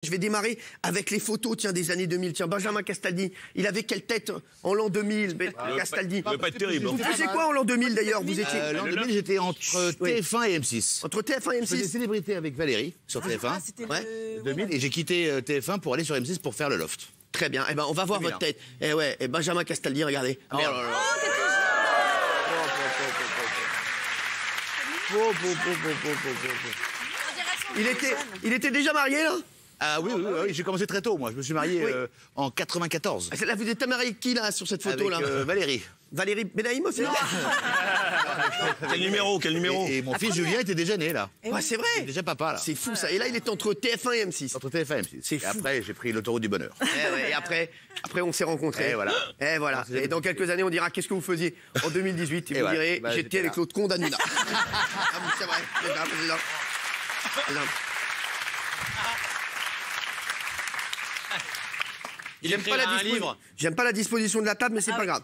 Je vais démarrer avec les photos, tiens, des années 2000. Tiens, Benjamin Castaldi, il avait quelle tête en l'an 2000, Castaldi? Ça va pas être terrible. Vous faisiez quoi en l'an 2000 d'ailleurs? Vous étiez L'an 2000, j'étais entre TF1 et M6. entre TF1 et Je faisais M6. célébrité avec Valérie sur TF1. Ouais. 2000, et j'ai quitté TF1 pour aller sur M6 pour faire le loft. Très bien. Eh ben, on va voir votre tête. Eh ouais, et Benjamin Castaldi, regardez. Oh là là. Il était déjà marié là? Ah oui, oui, j'ai commencé très tôt, moi. Je me suis marié en 94. Là, vous êtes marié avec qui là sur cette photo Avec là? Valérie. Valérie Benaïm aussi? Quel numéro? Et mon fils Julien était déjà né, là. Ouais, c'est vrai. Il est déjà papa, là. C'est fou ça. Et là, il est entre TF1 et M6. Entre TF1 et M6. C'est Et fou. après, j'ai pris l'autoroute du bonheur. Et après, on s'est rencontrés. Et voilà. Et voilà. Et dans quelques années, on dira qu'est-ce que vous faisiez en 2018. Et vous voilà. direz, Bah, j'étais j'étais avec là. l'autre con d'Anouna. C'est vrai. C'est ça, c'est ça. C'est ça. J'aime pas la disposition de la table, mais c'est pas grave.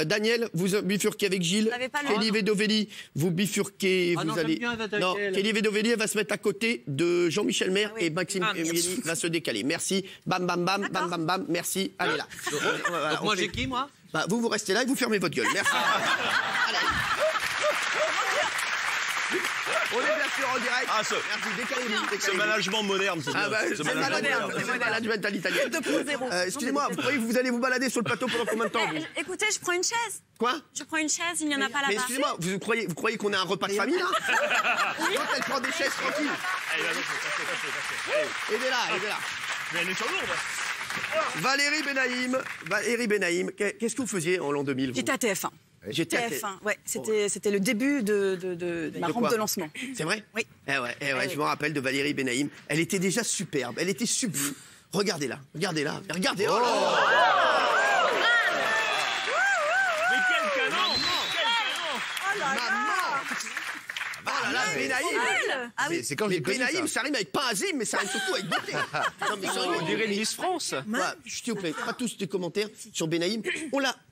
Daniel, vous bifurquez avec Gilles. n'avez pas le Kelly droit, Vedovelli, vous bifurquez. Ah vous non, allez. j'aime bien, Non, Daniel. Kelly Vedovelli, elle va se mettre à côté de Jean-Michel Maire et Maxime Emili va se décaler. Merci. Bam, bam, bam, bam, bam, bam. Merci. Allez là. Voilà, Donc on moi fait- j'ai qui, moi? Bah, vous restez là et vous fermez votre gueule. Merci. Allez. On est bien sûr en direct. Ah, ce Merci. Décalez-vous. ce décalez-vous. management moderne, c'est Ah bien. bah, Ce c'est management management, moderne. c'est management à l'italienne. 2.0. Excusez-moi, vous croyez que vous allez vous balader sur le plateau pendant combien de temps vous Écoutez, je prends une chaise. Quoi? Je prends une chaise, il n'y en a pas Mais là-bas. excusez-moi, vous croyez qu'on a un repas de famille là? L'autre, elle prend des chaises tranquilles. Aidez-la, aidez-la. Mais elle est sur lourde. Valérie Benaïm, qu'est-ce que vous faisiez en l'an 2000 vous? J'étais à TF1. J'étais à TF1, ouais, c'était le début de ma De quoi? rampe de lancement. C'est vrai? Oui. Eh ouais, je me rappelle de Valérie Benaïm. Elle était déjà superbe, elle était sublime. Regardez-la, regardez-la, regardez. Oh Mais quel canon! Maman! Ah là là, Benaïm! Ah oui. C'est quand Mais j'ai connu Benaïm, ça. ça rime avec pas azim, mais ça rime surtout avec beauté. Non, mais sérieux, On dirait une Miss France. Ouais, s'il vous plaît, pas tous des commentaires sur Benaïm.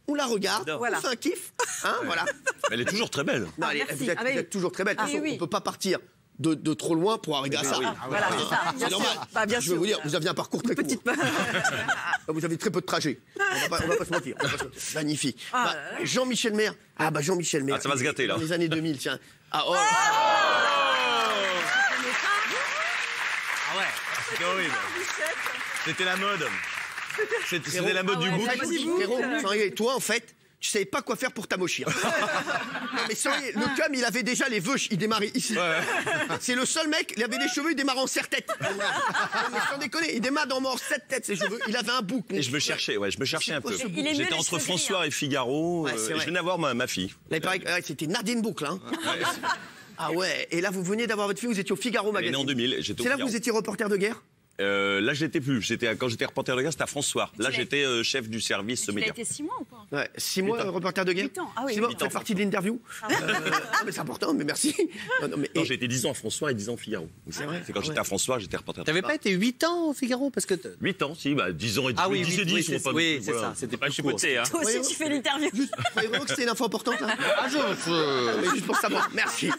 On la regarde, Voilà. on fait un kiff. Hein, voilà. Elle est toujours très belle. Non, merci. vous êtes, Ah oui. vous êtes toujours très belle. De toute Ah façon, oui. on ne peut pas partir de trop loin pour arriver à ça. Voilà, c'est ça. C'est Bien normal. sûr. Bah, bien Je sûr. veux vous dire, vous aviez un parcours très court. Petite. Vous avez très peu de trajet. On va pas se mentir. Magnifique. Bah, Jean-Michel Maire. Ah bah Jean-Michel Maire. Ah, ça va se gâter, là. Dans les années 2000, tiens. Ah oh. Ah ouais, c'était horrible. C'était la mode. C'était la mode du bouc. Frérot, sans rigoler, toi en fait, tu savais pas quoi faire pour t'amochir. Non mais sans rigoler, le cum il avait déjà les vœux, il démarrait ici. C'est le seul mec, il avait des cheveux, il démarre en serre-tête. Non, mais sans déconner, il démarre en serre-tête ses cheveux, il avait un bouc. Et je me cherchais un peu. Il est mieux J'étais les entre cheveux François gris, et Figaro. Ouais, c'est Et vrai. je venais d'avoir ma fille. Là, il paraît que c'était Nadine Boucle. Hein. Ah ouais, et là vous venez d'avoir votre fille, vous étiez au Figaro Elle est née Magazine. en 2000. J'étais au C'est là que Figaro. vous étiez reporter de guerre? Là, je l'étais plus. Quand j'étais reporter de guerre, c'était à France Soir. Là, Tu l'as- j'étais chef du service Il a média. été 6 mois ou quoi? Ouais, 6 mois reporter de guerre. 8 ans. Ah oui, 6 mois, 8 vous faites partie de l'interview. Non, mais c'est important, mais merci. Non, mais, Non, j'ai été 10 ans à France Soir et 10 ans au Figaro. C'est vrai. C'est quand j'étais à France Soir, j'étais reporter. T'avais pas été 8 ans au Figaro parce que 8 ans, si, 10 ans et 10. Ah oui, 10 et 10, oui, sont pas oui, non plus, c'est voilà. ça, c'était pas plus chipoté, hein. Toi aussi, tu fais l'interview. Juste, croyez vraiment que c'était une info importante là? Ah, Mais juste pour savoir, merci.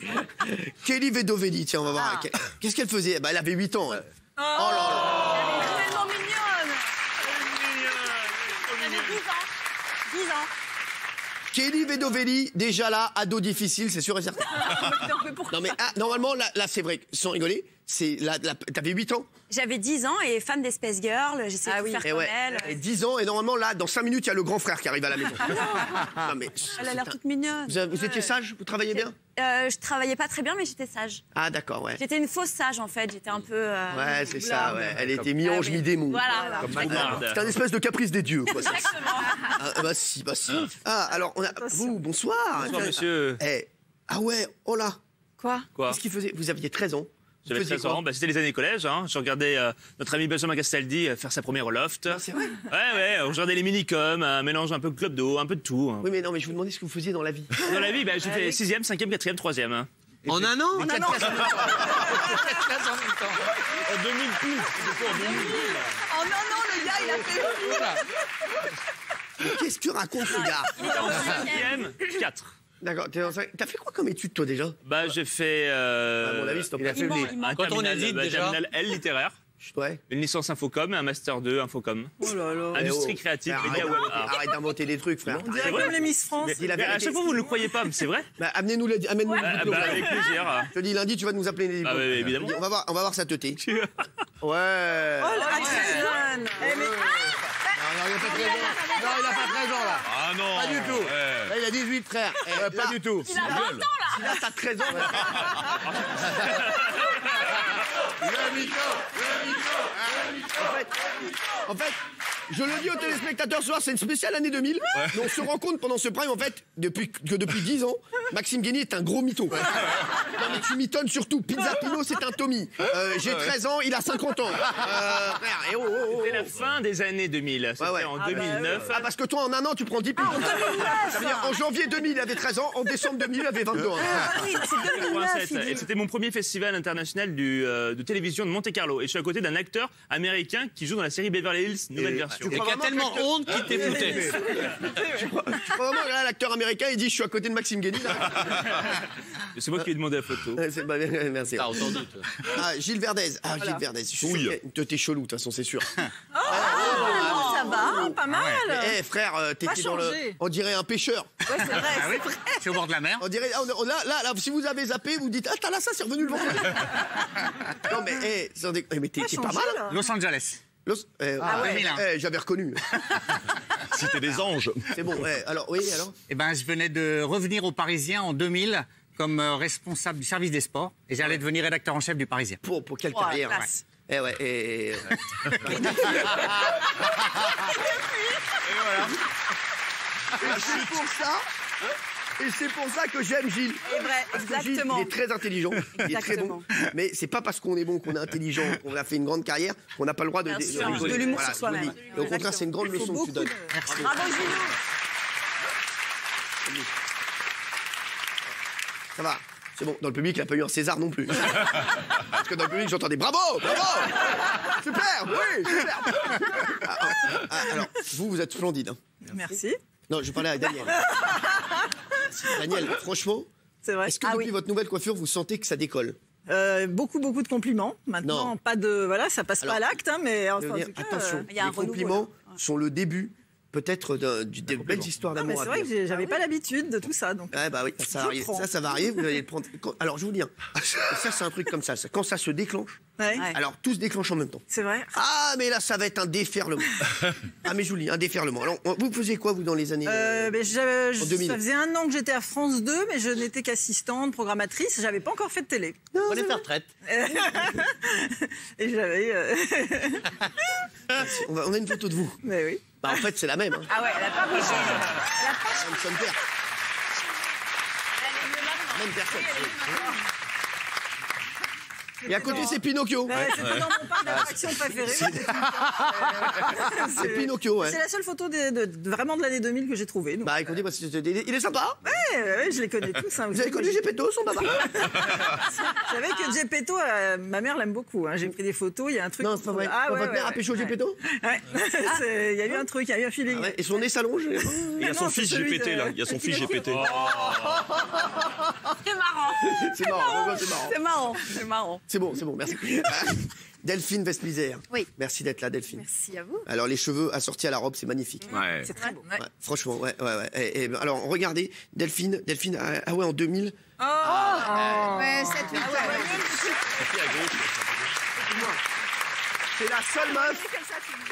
Kelly Vedovelli, tiens, on va voir. Qu'est-ce qu'elle faisait? Bah, elle avait 8 ans. Elle. Oh là là. Elle est tellement mignonne. Elle avait 10 ans. 10 ans. Kelly Vedovelli, déjà là, ado difficile, c'est sûr et certain. Non, mais pourquoi? Non mais normalement, là c'est vrai, sans rigoler, c'est t'avais 8 ans? J'avais 10 ans et fan d'Espace Girl, j'essayais de faire Et comme ouais, elle. et 10 ans, et normalement là, dans 5 minutes, il y a le grand frère qui arrive à la maison. Non mais... Elle a l'air toute mignonne. Vous étiez sage? Vous travaillez bien? Je travaillais pas très bien, mais j'étais sage. Ah d'accord, ouais. J'étais une fausse sage en fait, j'étais un peu. Ouais, c'est ça, ouais. Elle était mi-ange, mi-démon. Voilà. C'est un espèce de caprice des dieux, quoi. Exactement. Ah, bah si. Ah, alors, vous, bonsoir. Bonsoir, monsieur. Ah ouais, oh là. Quoi? Quoi? Qu'est-ce qu'il faisait? Vous aviez 13 ans. J'avais Vous faisiez 13 ans, quoi? c'était les années collège. Hein. Je regardais notre ami Benjamin Castaldi faire sa première au loft. C'est vrai? Ouais, on regardait les mini-coms, un mélange un peu de club d'eau, un peu de tout. Hein. Oui, mais non, mais je vous demandais ce que vous faisiez dans la vie. Dans la vie, j'ai fait 6e, 5e, 4e, 3e. Hein. En un an? En 2000 pile. Oh non, le gars, il a fait. Qu'est-ce que tu racontes, ce gars? En 5e, 4. D'accord. T'as fait quoi comme étude, toi, déjà? J'ai fait À mon avis, stop. Il a fait Il ment, les- il ment. un Quand on terminal, hésite, déjà. terminal L littéraire. Ouais. une licence Infocom et un Master 2 Infocom. Oh là là. Industrie créative, médias web art. Arrête d'inventer des trucs, frère. On dirait comme les Miss France. Dis la Mais à vérité. chaque fois, vous ne le croyez pas, mais c'est vrai. Bah, amène-nous le diplôme. Avec plaisir. Je te dis lundi, tu vas nous appeler les diplômes. Ah, ouais, évidemment. On va voir sa teuté. Ouais. Oh là, très jeune. Eh, mais- Non, il a pas 13 ans. Non, il a pas 13 ans, là. Ah non. Pas du tout. Là, il a 18, frère. Pas du tout. Là, t'as 13 ans. En fait, je le dis aux téléspectateurs ce soir, c'est une spéciale année 2000. Mais on se rend compte pendant ce prime, en fait, depuis 10 ans, Maxime Guény est un gros mytho. Non, mais tu m'étonnes surtout. Pizza Pino, c'est un Tommy. J'ai 13 ans, il a 50 ans. Frère, et oh. C'était la fin des années 2000. C'était Ouais. en 2009. Ah, parce que toi, en un an, tu prends 10 piles. Ça veut dire, en janvier 2000, il avait 13 ans. En décembre 2000, il avait 22 ans. Ah oui, c'est 2009. 87. Et c'était mon premier festival international de télévision de Monte-Carlo. Et je suis à côté d'un acteur américain qui joue dans la série Beverly Hills, nouvelle version. tu Et qui a tellement honte qu'il t'est fouté. Tu crois vraiment que là, l'acteur américain, il dit je suis à côté de Maxime Guény là. C'est moi qui lui ai demandé la photo. Merci. Ah, sans doute. Ah, Gilles Verdez. Gilles Verdez. Je suis sûr Oui. que t'es chelou, de toute façon, c'est sûr. Ça va, pas mal. Eh frère, t'étais dans le. changé. On dirait un pêcheur. Ouais, c'est vrai. Ah oui, c'est au bord de la mer. On dirait. Là, si vous avez zappé, vous dites ah, t'as là ça, c'est revenu le vendredi. Non, mais, mais t'es pas mal. là. Los Angeles. J'avais reconnu. C'était des anges. C'est bon. Alors, oui, alors. Eh ben, je venais de revenir au Parisien en 2000 comme responsable du service des sports et j'allais devenir rédacteur en chef du Parisien. Pour quelle Oh, carrière. classe. Eh ouais, Et c'est pour ça que j'aime Gilles. C'est vrai, Parce que Gilles, exactement. il est très intelligent, il est très bon. Exactement. Mais c'est pas parce qu'on est bon, qu'on est intelligent, qu'on a fait une grande carrière, qu'on n'a pas le droit de Bien sûr, rigoler. de l'humour Voilà, sur je vous le soi-même. dis. Et au contraire, c'est une grande Il faut leçon que tu beaucoup donnes. de- Bravo, Gilou. Ça va. C'est bon, dans le public, il n'a pas eu un César non plus. Parce que dans le public, j'entendais bravo, bravo, super, oui, super. Alors, vous êtes splendide. Hein. Merci. Non, je parlais à Daniel. Daniel, franchement, C'est vrai. est-ce que depuis votre nouvelle coiffure, vous sentez que ça décolle? Beaucoup de compliments. Maintenant, Non. pas de. Voilà, ça passe Alors, pas à l'acte, hein, mais Je enfin, veux en dire, tout cas, attention, il y a un les renouveau, compliments là. sont le début, peut-être, de belles histoires Non, mais d'amour c'est à vrai venir. que j'avais pas l'habitude de tout ça. Donc. Ouais, bah oui, ça Je arrive. prends. Ça va arriver, vous allez le prendre. Alors, je vous dis, hein, ça, c'est un truc comme ça. Quand ça se déclenche, Ouais. alors tout se déclenche en même temps. C'est vrai. Ah, mais là, ça va être un déferlement. Ah, mais je vous dis, un déferlement. Alors, vous faisiez quoi, vous, dans les années. Mais en 2000. ça faisait 1 an que j'étais à France 2, mais je n'étais qu'assistante, programmatrice. J'avais pas encore fait de télé. Prenez ta retraite. Et j'avais. On a une photo de vous. Mais oui. Bah, en fait, c'est la même. Hein. Ah ouais, elle a pas bougé. Même son père. Même personne. Et à côté, c'est Pinocchio. C'était dans mon parc d'attractions préféré. C'est Pinocchio, ouais. C'est la seule photo vraiment de l'année 2000 que j'ai trouvée. donc. Bah, écoutez, il est sympa. Ouais, je les connais tous. Hein, Vous avez connu Gepetto, son papa? Vous savez que Gepetto, ma mère l'aime beaucoup. Hein. J'ai pris des photos, il y a un truc. Non, c'est pas vrai. Ah, ouais, Votre mère a ouais, pécho ouais. Gepetto? Ouais. Il y a eu un truc, il y a eu un feeling. Ah ouais, et son nez s'allonge? Il y a son non, fils c'est celui GPT, de- là. Il y a son fils GPT. C'est marrant. C'est marrant, c'est marrant. C'est marrant. C'est marrant. C'est bon, merci. Delphine Westblizer. Oui. Merci d'être là, Delphine. Merci à vous. Alors, les cheveux assortis à la robe, c'est magnifique. Ouais. C'est très beau. Ouais, franchement, ouais. Alors, regardez, Delphine, ah ouais, en 2000. Ouais, 7 8 C'est la seule meuf.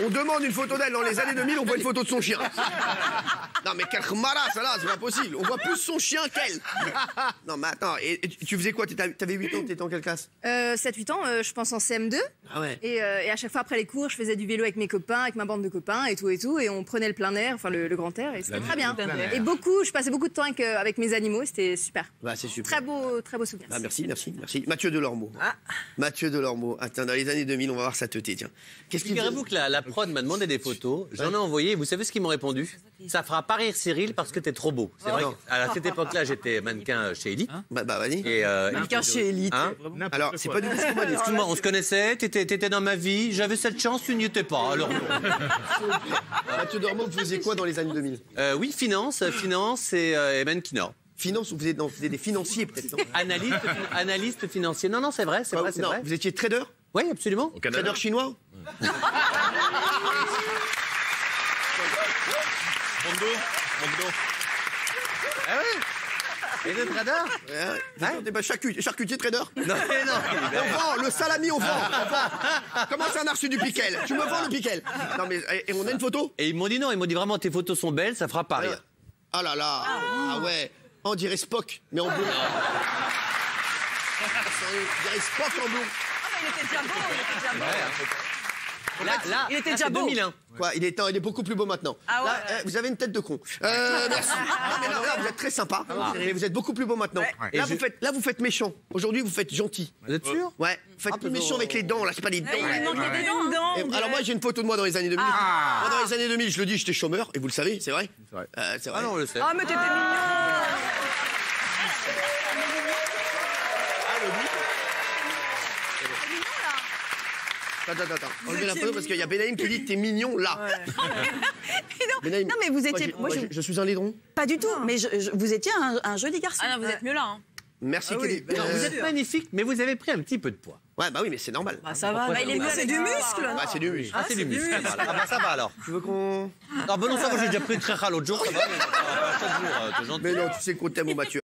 On demande une photo d'elle dans les années 2000, on voit une photo de son chien. Non, mais quelle khmara, ça là, c'est pas possible. On voit plus son chien qu'elle. Non, mais attends, et tu faisais quoi? T'avais 8 ans, t'étais en quelle classe? 7-8 ans, je pense en CM2. Ah ouais. Et à chaque fois après les cours, je faisais du vélo avec mes copains, avec ma bande de copains et tout. Et on prenait le plein air, enfin le grand air, et c'était très bien. Et je passais beaucoup de temps avec mes animaux, c'était super. Bah, c'est super. Très beau souvenir. Bah, merci. Mathieu Delormeau. Mathieu Delormeau. Attends, dans les années 2000, on va voir sa teuté, tiens. Qu'est-ce qu'il Figurez-vous que la prod m'a demandé des photos, j'en ai envoyé, vous savez ce qu'ils m'ont répondu? Ça fera pas rire Cyril parce que t'es trop beau. C'est vrai non. qu'à cette époque-là, j'étais mannequin chez Elite. Bah, vas-y. Et, Quelqu'un chez Elite. hein Alors, c'est pas du tout ce qu'on m'a dit. Excuse-moi, on se connaissait, t'étais dans ma vie, j'avais cette chance, tu n'y étais pas. Alors, Mathieu Delormeau, vous faisiez quoi dans les années 2000? oui, finance et mannequinat. Finance, vous faisiez des financiers, peut-être, non? Analyste financier. Non, c'est vrai, c'est Bah, vrai, c'est non, vrai. vous étiez trader? Oui, absolument. Au Canada. Trader chinois? Mondo. Ah ouais. Et le trader? T'es pas charcutier trader? Non, mais non. On vend, le salami, on vend. Comment ça, on a reçu du piquel? Tu me vends le piquel? Non, mais, et on a une photo? Et ils m'ont dit non, ils m'ont dit vraiment tes photos sont belles, ça fera pas rire. Ah là là. Ah ouais. On dirait Spock, mais en bleu. On dirait Spock en bleu. Il était déjà beau, Là, Il était déjà c'est beau. 2001. Quoi, il est beaucoup plus beau maintenant. Ah ouais. Là, vous avez une tête de con. Merci. Non, mais là, vous êtes très sympa. Mais vous êtes beaucoup plus beau maintenant. Ouais. Là, vous faites méchant. Aujourd'hui, vous faites gentil. Vous êtes sûr? Ouais. Vous faites plus méchant avec les dents, là. C'est pas des dents. Il lui manquait des dents. Et alors moi j'ai une photo de moi dans les années 2000. Moi dans les années 2000, je le dis, j'étais chômeur et vous le savez, c'est vrai. C'est vrai. C'est vrai. Ah non, on le sait. Ah, mais t'étais mignon. Attends. Enlevez la photo parce qu'il y a Benaïm qui dit t'es mignon là. Benaïm, Non, mais vous étiez. moi, je suis un laidron. Pas du tout, mais vous étiez un joli garçon. Ah non, vous êtes mieux là. Hein. Merci Kelly. Non, vous êtes magnifique, mais vous avez pris un petit peu de poids. Ouais bah oui mais c'est normal. Bah, ça va. Bah, il est mieux, c'est du muscle. Bah c'est du muscle. Ah, c'est du muscle. Ah bah ça va alors. Tu veux qu'on... Ah bah non, ça va, j'ai déjà pris très rare l'autre jour, ça va, mais chaque jour, t'es gentil. Mais non, tu sais qu'on t'aime au Mathieu.